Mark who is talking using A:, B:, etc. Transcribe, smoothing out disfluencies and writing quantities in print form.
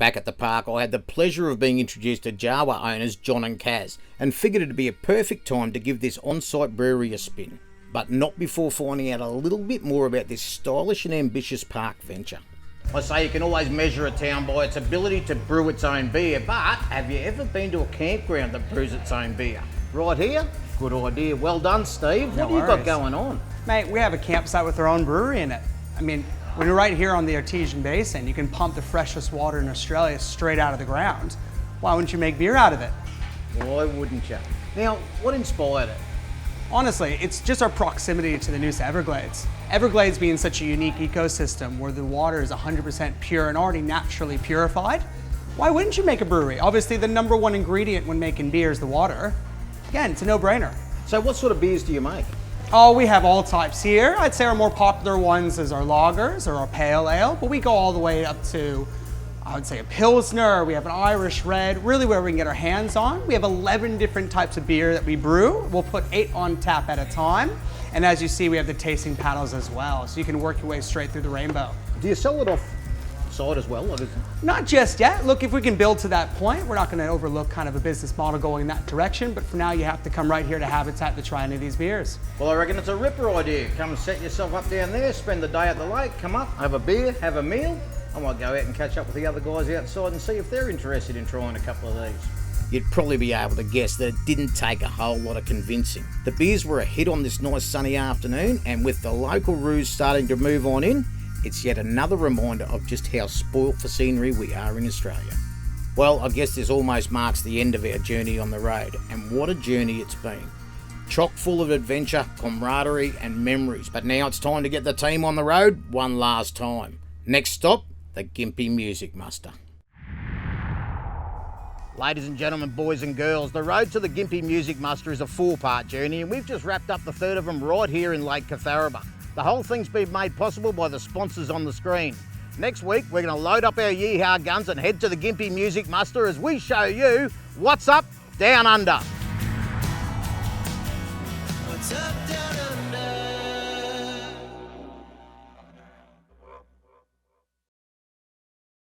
A: Back at the park, I had the pleasure of being introduced to Jawa owners John and Kaz, and figured it'd be a perfect time to give this on-site brewery a spin. But not before finding out a little bit more about this stylish and ambitious park venture. I say you can always measure a town by its ability to brew its own beer, but have you ever been to a campground that brews its own beer? Right here? Good idea. Well done, Steve. What have you got going on?
B: Mate, we have a campsite with our own brewery in it. I mean, when you're right here on the Artesian Basin, you can pump the freshest water in Australia straight out of the ground. Why wouldn't you make beer out of it?
A: Why wouldn't you? Now, what inspired it?
B: Honestly, it's just our proximity to the Noosa Everglades. Everglades being such a unique ecosystem where the water is 100% pure and already naturally purified. Why wouldn't you make a brewery? Obviously, the #1 ingredient when making beer is the water. Again, it's a no-brainer.
A: So what sort of beers do you make?
B: Oh, we have all types here. I'd say our more popular ones is our lagers or our pale ale, but we go all the way up to, I would say, a Pilsner. We have an Irish red, really where we can get our hands on. We have 11 different types of beer that we brew. We'll put 8 on tap at a time. And as you see, we have the tasting paddles as well, so you can work your way straight through the rainbow.
A: Do you sell it off side as well?
B: Not just yet. Look, if we can build to that point, we're not going to overlook kind of a business model going in that direction, but for now you have to come right here to Habitat to try any of these beers.
A: Well, I reckon it's a ripper idea. Come set yourself up down there, spend the day at the lake, come up, have a beer, have a meal. I might go out and catch up with the other guys outside and see if they're interested in trying a couple of these. You'd probably be able to guess that it didn't take a whole lot of convincing. The beers were a hit on this nice sunny afternoon, and with the local roos starting to move on in, it's yet another reminder of just how spoilt for scenery we are in Australia. Well, I guess this almost marks the end of our journey on the road, and what a journey it's been. Chock full of adventure, camaraderie and memories, but now it's time to get the team on the road one last time. Next stop, the Gympie Music Muster. Ladies and gentlemen, boys and girls, the road to the Gympie Music Muster is a 4-part journey, and we've just wrapped up the third of them right here in Lake Cootharaba. The whole thing's been made possible by the sponsors on the screen. Next week, we're going to load up our yeehaw guns and head to the Gympie Music Muster as we show you what's up down under.
C: What's up down under?